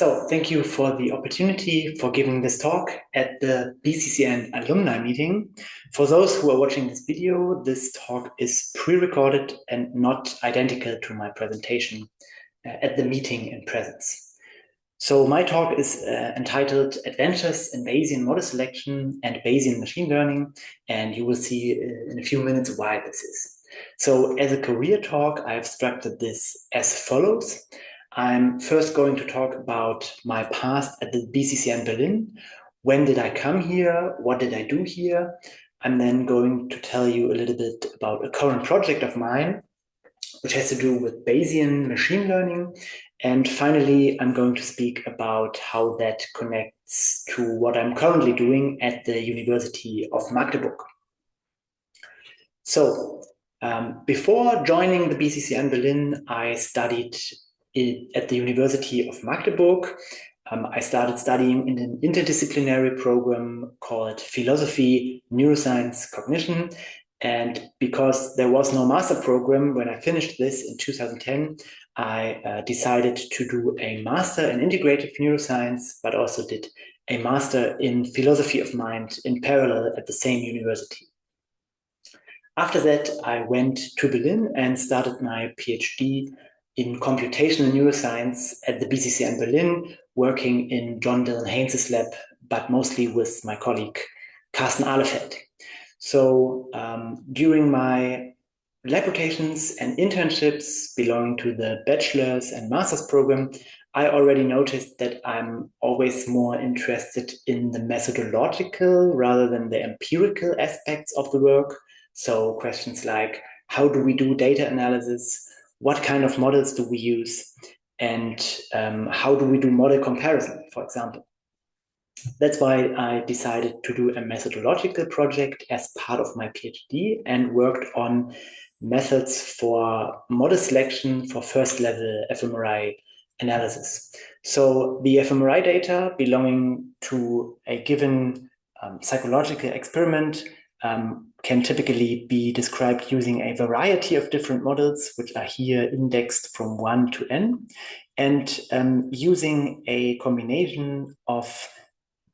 So thank you for the opportunity for giving this talk at the BCCN alumni meeting. For those who are watching this video, this talk is pre-recorded and not identical to my presentation at the meeting in presence. So my talk is entitled Adventures in Bayesian Model Selection and Bayesian Machine Learning, and you will see in a few minutes why this is. So as a career talk, I've structured this as follows. I'm first going to talk about my past at the BCCN Berlin. When did I come here? What did I do here? I'm then going to tell you a little bit about a current project of mine, which has to do with Bayesian machine learning. And finally, I'm going to speak about how that connects to what I'm currently doing at the University of Magdeburg. So before joining the BCCN Berlin, I studied at the University of Magdeburg. I started studying in an interdisciplinary program called Philosophy, Neuroscience, Cognition. And because there was no master program when I finished this in 2010, I decided to do a master in integrative neuroscience, but also did a master in philosophy of mind in parallel at the same university. After that, I went to Berlin and started my PhD in computational neuroscience at the BCCN Berlin, working in John Dylan Haynes' lab, but mostly with my colleague Carsten Ahlefeld. So during my lab rotations and internships belonging to the bachelor's and master's program, I already noticed that I'm always more interested in the methodological rather than the empirical aspects of the work. So questions like, how do we do data analysis? What kind of models do we use? And how do we do model comparison, for example? That's why I decided to do a methodological project as part of my PhD and worked on methods for model selection for first-level fMRI analysis. So the fMRI data belonging to a given psychological experiment can typically be described using a variety of different models, which are here indexed from 1 to n, and using a combination of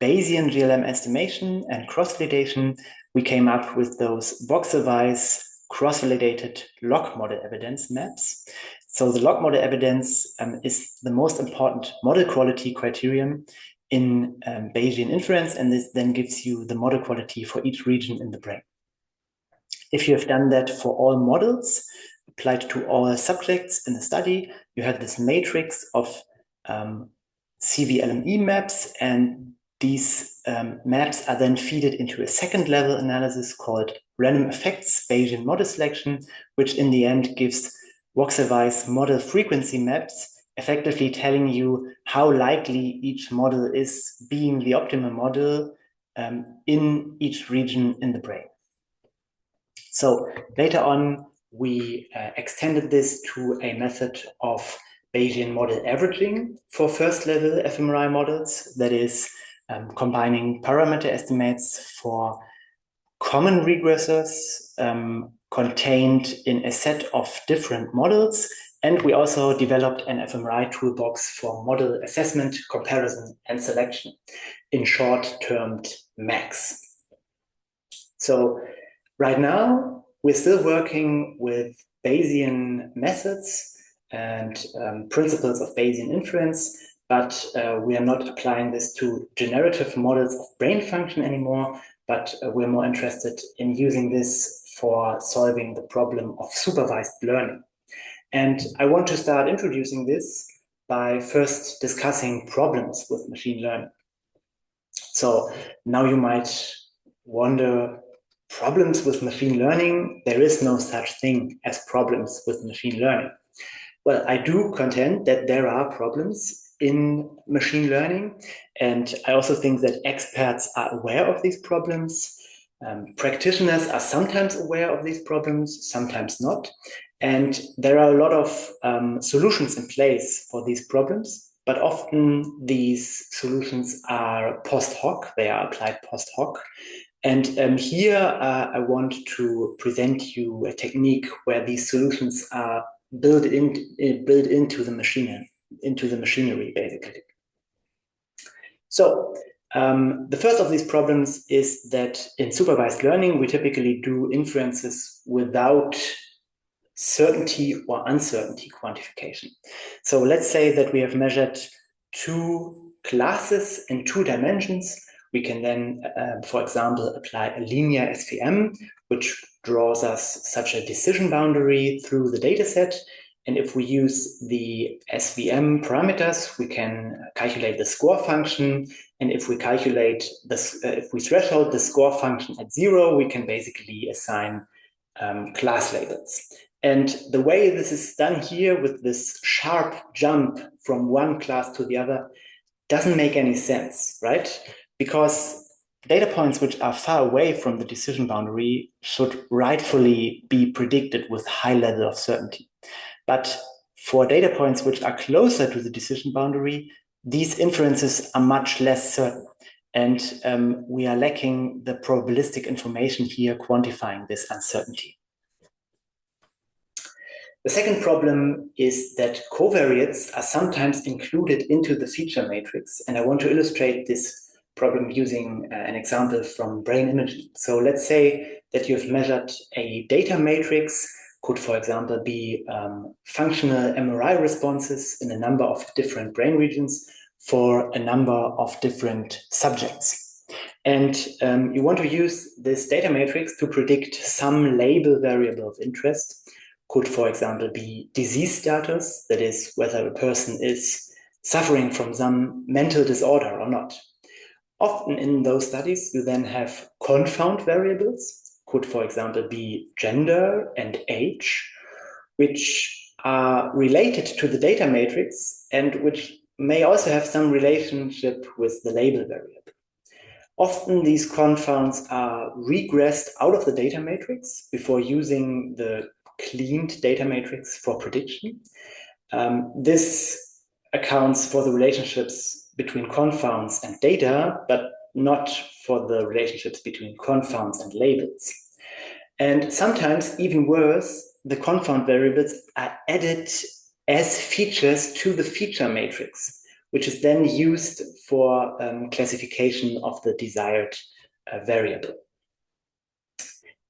Bayesian GLM estimation and cross-validation, we came up with those voxel-wise cross-validated log model evidence maps. So the log model evidence is the most important model quality criterion in Bayesian inference, and this then gives you the model quality for each region in the brain. If you have done that for all models, applied to all subjects in the study, you have this matrix of CVLME maps, and these maps are then fed into a second level analysis called random effects Bayesian model selection, which in the end gives voxel-wise model frequency maps, effectively telling you how likely each model is being the optimal model in each region in the brain. So later on, we extended this to a method of Bayesian model averaging for first-level fMRI models, that is, combining parameter estimates for common regressors contained in a set of different models. And we also developed an fMRI toolbox for model assessment, comparison, and selection, in short termed MAX. So right now, we're still working with Bayesian methods and principles of Bayesian inference, but we are not applying this to generative models of brain function anymore, but we're more interested in using this for solving the problem of supervised learning. And I want to start introducing this by first discussing problems with machine learning. So now you might wonder, problems with machine learning? There is no such thing as problems with machine learning. Well, I do contend that there are problems in machine learning, and I also think that experts are aware of these problems. Practitioners are sometimes aware of these problems, sometimes not. And there are a lot of solutions in place for these problems, but often these solutions are post hoc, they are applied post hoc. And here I want to present you a technique where these solutions are built into the machinery, basically. So the first of these problems is that in supervised learning, we typically do inferences without certainty or uncertainty quantification. So let's say that we have measured two classes in 2 dimensions. We can then, for example, apply a linear SVM, which draws us such a decision boundary through the dataset. And if we use the SVM parameters, we can calculate the score function. And if we calculate this, if we threshold the score function at 0, we can basically assign class labels. And the way this is done here with this sharp jump from one class to the other doesn't make any sense, right? Because data points which are far away from the decision boundary should rightfully be predicted with high level of certainty. But for data points which are closer to the decision boundary, these inferences are much less certain. And we are lacking the probabilistic information here quantifying this uncertainty. The second problem is that covariates are sometimes included into the feature matrix. And I want to illustrate this problem using an example from brain imaging. So let's say that you've measured a data matrix, could, for example, be functional MRI responses in a number of different brain regions for a number of different subjects. And you want to use this data matrix to predict some label variable of interest. Could, for example, be disease status, that is, whether a person is suffering from some mental disorder or not. Often in those studies, you then have confound variables, could, for example, be gender and age, which are related to the data matrix and which may also have some relationship with the label variable. Often these confounds are regressed out of the data matrix before using the cleaned data matrix for prediction. This accounts for the relationships between confounds and data, but not for the relationships between confounds and labels. And sometimes, even worse, the confound variables are added as features to the feature matrix, which is then used for classification of the desired variable.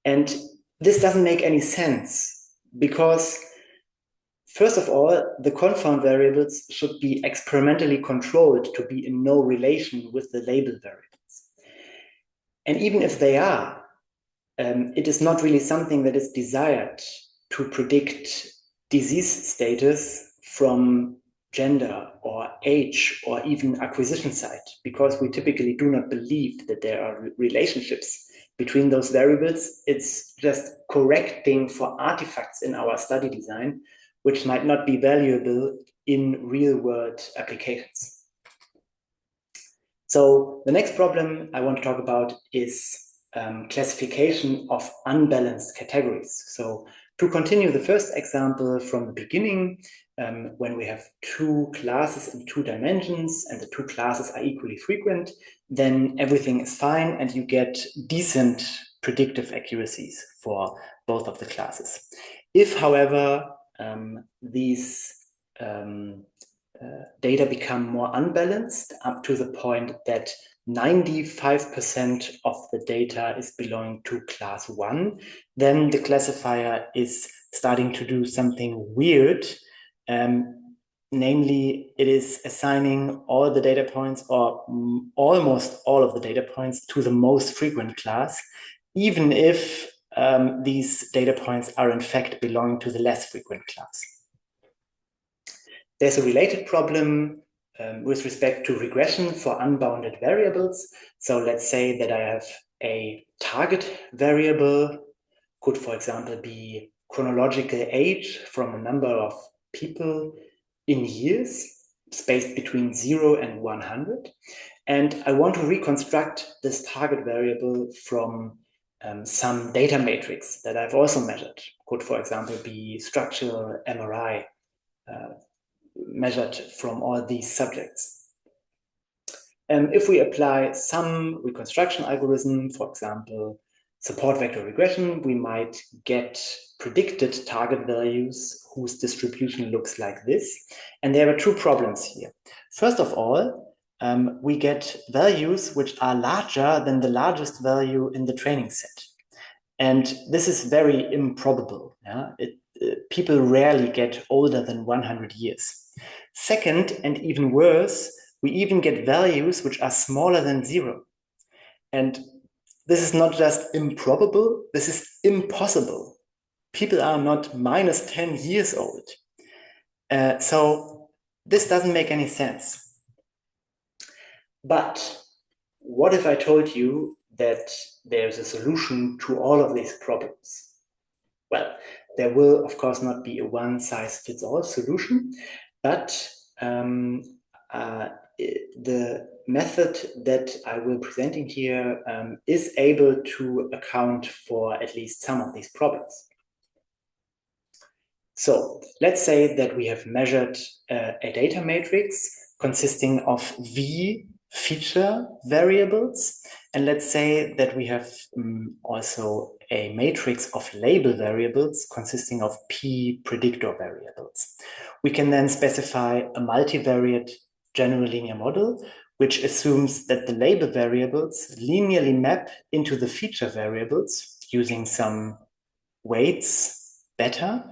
And this doesn't make any sense because, first of all, the confound variables should be experimentally controlled to be in no relation with the label variables. And even if they are, it is not really something that is desired to predict disease status from gender or age or even acquisition site, because we typically do not believe that there are relationships between those variables. It's just correcting for artifacts in our study design, which might not be valuable in real-world applications. So the next problem I want to talk about is classification of unbalanced categories. So to continue the first example from the beginning, when we have two classes in 2 dimensions and the 2 classes are equally frequent, then everything is fine and you get decent predictive accuracies for both of the classes. If, however, these data become more unbalanced up to the point that 95% of the data is belonging to class 1, then the classifier is starting to do something weird. Namely, it is assigning all the data points, or almost all of the data points, to the most frequent class, even if these data points are in fact belonging to the less frequent class. There's a related problem with respect to regression for unbounded variables. So let's say that I have a target variable, could, for example, be chronological age from a number of people in years, spaced between 0 and 100. And I want to reconstruct this target variable from some data matrix that I've also measured. Could, for example, be structural MRI measured from all these subjects. If we apply some reconstruction algorithm, for example, support vector regression, we might get predicted target values whose distribution looks like this. And there are 2 problems here. First of all, we get values which are larger than the largest value in the training set. And this is very improbable. Yeah? People rarely get older than 100 years. Second, and even worse, we even get values which are smaller than 0. And this is not just improbable, this is impossible. People are not minus 10 years old. So this doesn't make any sense. But what if I told you that there's a solution to all of these problems? Well, there will, of course, not be a one-size-fits-all solution, but the method that I will be presenting here is able to account for at least some of these problems. So let's say that we have measured a data matrix consisting of V feature variables. And let's say that we have also a matrix of label variables consisting of P predictor variables. We can then specify a multivariate general linear model, which assumes that the label variables linearly map into the feature variables using some weights beta.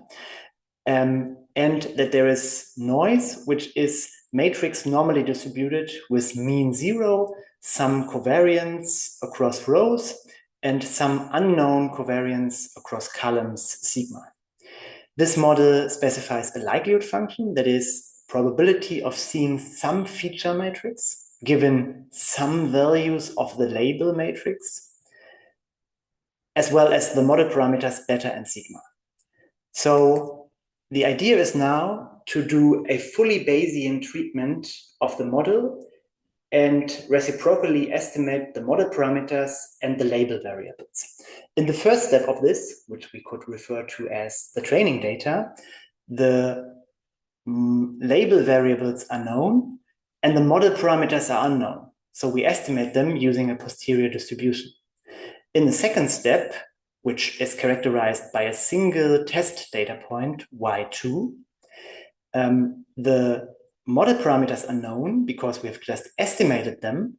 And that there is noise, which is matrix normally distributed with mean 0, some covariance across rows, and some unknown covariance across columns sigma. This model specifies a likelihood function, that is, probability of seeing some feature matrix given some values of the label matrix, as well as the model parameters beta and sigma. So the idea is now to do a fully Bayesian treatment of the model and reciprocally estimate the model parameters and the label variables. In the first step of this, which we could refer to as the training data, the label variables are known and the model parameters are unknown. So we estimate them using a posterior distribution. In the second step, which is characterized by a single test data point, y2. The model parameters are known because we have just estimated them,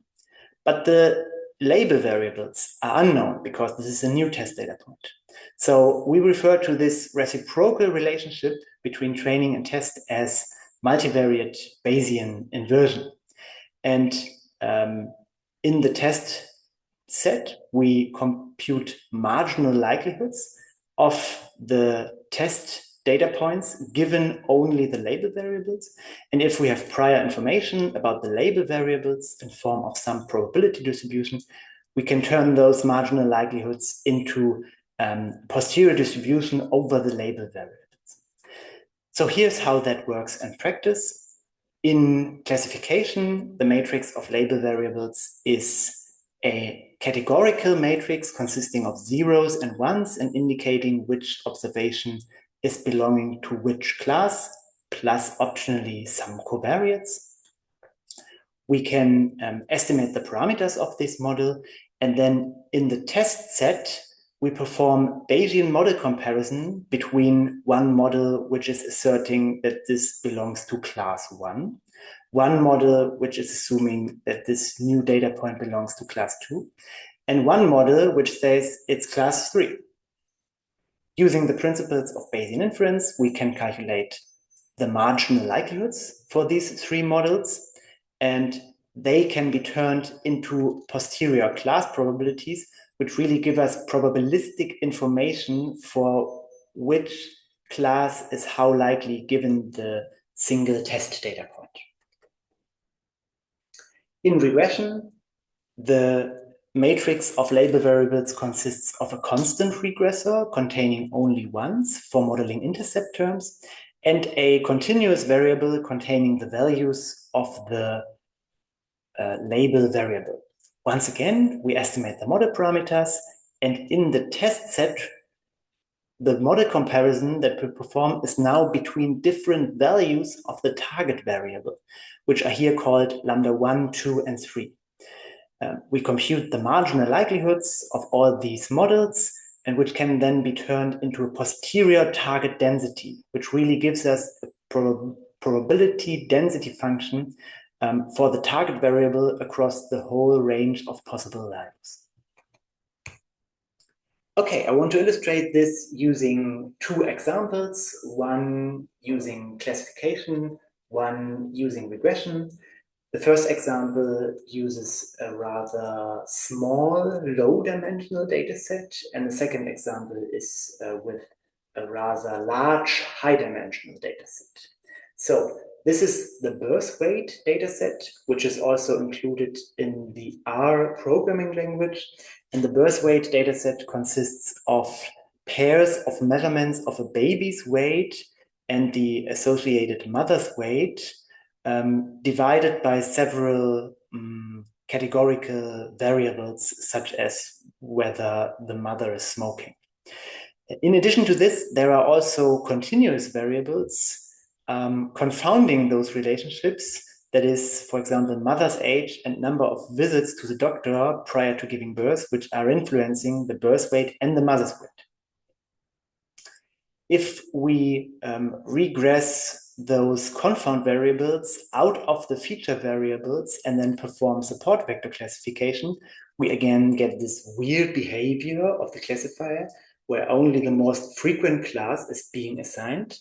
but the label variables are unknown because this is a new test data point. So we refer to this reciprocal relationship between training and test as multivariate Bayesian inversion. And in the test set, we compute marginal likelihoods of the test data points given only the label variables. And if we have prior information about the label variables in form of some probability distribution, we can turn those marginal likelihoods into posterior distribution over the label variables. So here's how that works in practice. In classification, the matrix of label variables is a categorical matrix consisting of zeros and ones and indicating which observation is belonging to which class, plus optionally some covariates. We can estimate the parameters of this model, and then in the test set, we perform Bayesian model comparison between one model which is asserting that this belongs to class 1, one model which is assuming that this new data point belongs to class 2, and one model which says it's class 3. Using the principles of Bayesian inference, we can calculate the marginal likelihoods for these 3 models, and they can be turned into posterior class probabilities, which really give us probabilistic information for which class is how likely given the single test data point. In regression, the matrix of label variables consists of a constant regressor containing only ones for modeling intercept terms and a continuous variable containing the values of the label variable. Once again, we estimate the model parameters, and in the test set, the model comparison that we perform is now between different values of the target variable, which are here called lambda 1, 2, and 3. We compute the marginal likelihoods of all these models, and which can then be turned into a posterior target density, which really gives us a probability density function for the target variable across the whole range of possible values. Okay, I want to illustrate this using two examples, one using classification, one using regression. The first example uses a rather small, low-dimensional dataset, and the second example is with a rather large, high-dimensional dataset. So this is the birth weight dataset, which is also included in the R programming language. And the birth weight dataset consists of pairs of measurements of a baby's weight and the associated mother's weight, divided by several categorical variables, such as whether the mother is smoking. In addition to this, there are also continuous variables confounding those relationships. That is, for example, mother's age and number of visits to the doctor prior to giving birth, which are influencing the birth weight and the mother's weight. If we regress those confound variables out of the feature variables and then perform support vector classification, we again get this weird behavior of the classifier where only the most frequent class is being assigned.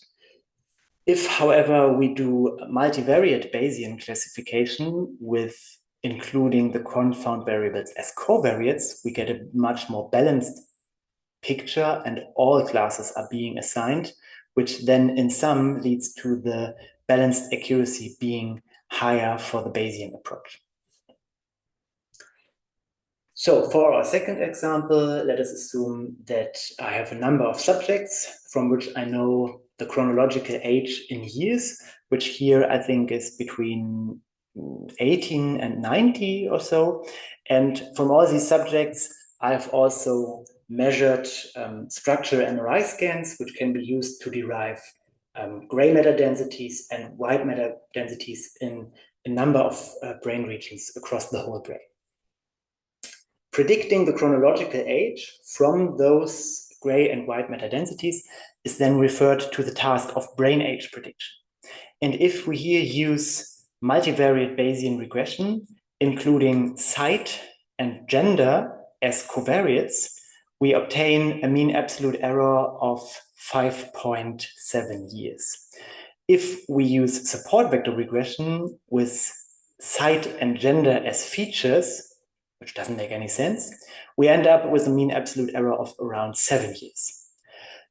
If, however, we do multivariate Bayesian classification with including the confound variables as covariates, we get a much more balanced picture and all classes are being assigned, which then in sum leads to the balanced accuracy being higher for the Bayesian approach. So for our second example, let us assume that I have a number of subjects from which I know the chronological age in years, which here I think is between 18 and 90 or so. And from all these subjects, I've also measured structure MRI scans, which can be used to derive gray matter densities and white matter densities in a number of brain regions across the whole brain. Predicting the chronological age from those gray and white matter densities is then referred to the task of brain age prediction. And if we here use multivariate Bayesian regression, including site and gender as covariates, we obtain a mean absolute error of 5.7 years. If we use support vector regression with site and gender as features, which doesn't make any sense, we end up with a mean absolute error of around 7 years.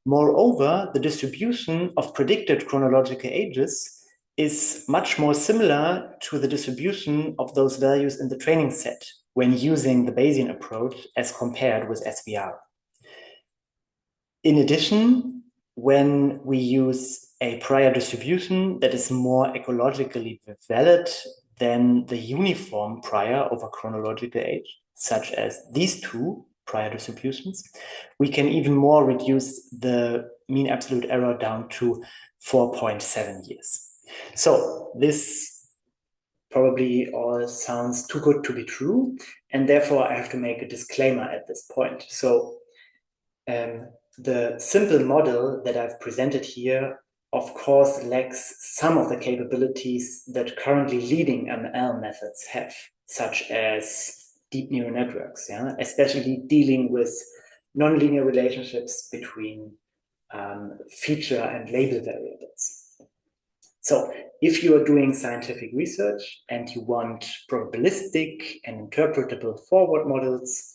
Moreover, the distribution of predicted chronological ages is much more similar to the distribution of those values in the training set when using the Bayesian approach as compared with SVR. In addition, when we use a prior distribution that is more ecologically valid than the uniform prior over chronological age, such as these two prior distributions, we can even more reduce the mean absolute error down to 4.7 years. So this probably all sounds too good to be true, and therefore I have to make a disclaimer at this point. So the simple model that I've presented here, of course, lacks some of the capabilities that currently leading ML methods have, such as deep neural networks, especially dealing with nonlinear relationships between feature and label variables. So if you are doing scientific research and you want probabilistic and interpretable forward models,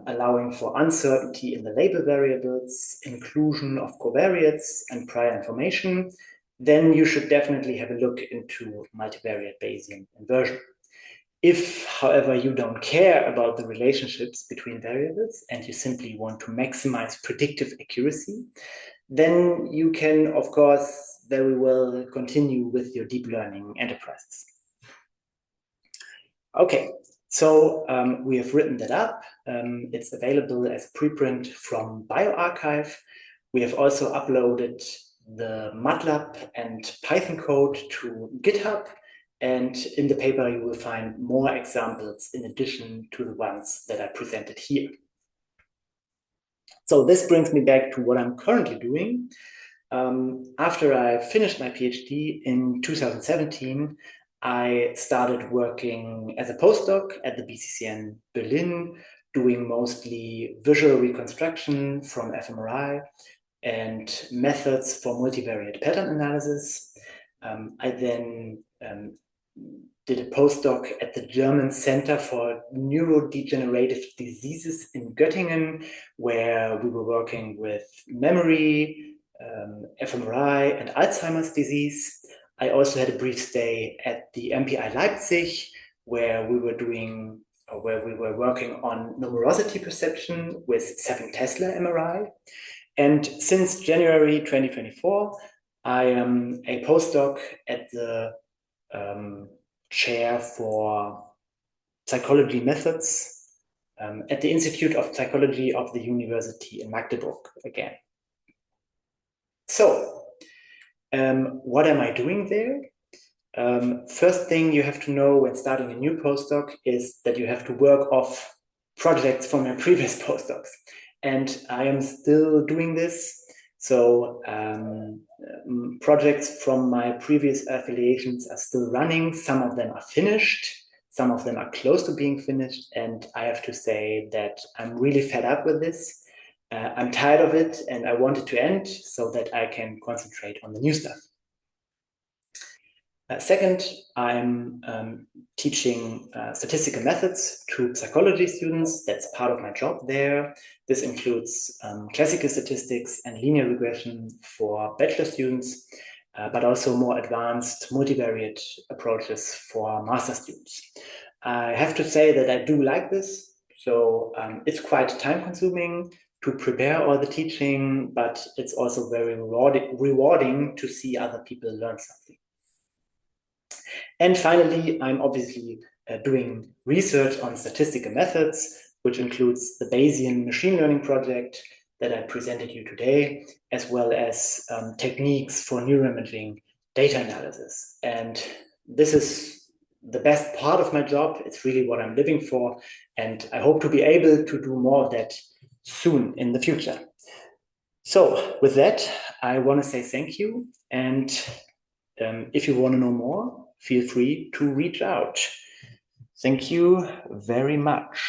allowing for uncertainty in the label variables, inclusion of covariates and prior information, then you should definitely have a look into multivariate Bayesian inversion. If, however, you don't care about the relationships between variables and you simply want to maximize predictive accuracy, then you can, of course, very well continue with your deep learning enterprises. Okay, so we have written that up. It's available as a preprint from bioRxiv. We have also uploaded the MATLAB and Python code to GitHub. And in the paper, you will find more examples in addition to the ones that I presented here. So this brings me back to what I'm currently doing. After I finished my PhD in 2017, I started working as a postdoc at the BCCN Berlin, doing mostly visual reconstruction from fMRI and methods for multivariate pattern analysis. I then did a postdoc at the German Center for Neurodegenerative Diseases in Göttingen, where we were working with memory, fMRI, and Alzheimer's disease. I also had a brief stay at the MPI Leipzig, where we were working on numerosity perception with 7 Tesla MRI. And since January 2024, I am a postdoc at the chair for psychology methods at the Institute of Psychology of the University in Magdeburg again. So, what am I doing there? First thing you have to know when starting a new postdoc is that you have to work off projects from your previous postdocs. And I am still doing this. So projects from my previous affiliations are still running. Some of them are finished. Some of them are close to being finished. And I have to say that I'm really fed up with this. I'm tired of it and I want it to end so that I can concentrate on the new stuff. Second, I'm teaching statistical methods to psychology students. That's part of my job there. This includes classical statistics and linear regression for bachelor students, but also more advanced multivariate approaches for master students. I have to say that I do like this. So it's quite time-consuming to prepare all the teaching, but it's also very rewarding to see other people learn something. And finally, I'm obviously doing research on statistical methods, which includes the Bayesian machine learning project that I presented you today, as well as techniques for neuroimaging data analysis. And this is the best part of my job. It's really what I'm living for. And I hope to be able to do more of that soon in the future. So with that, I want to say thank you. And if you want to know more, feel free to reach out. Thank you very much.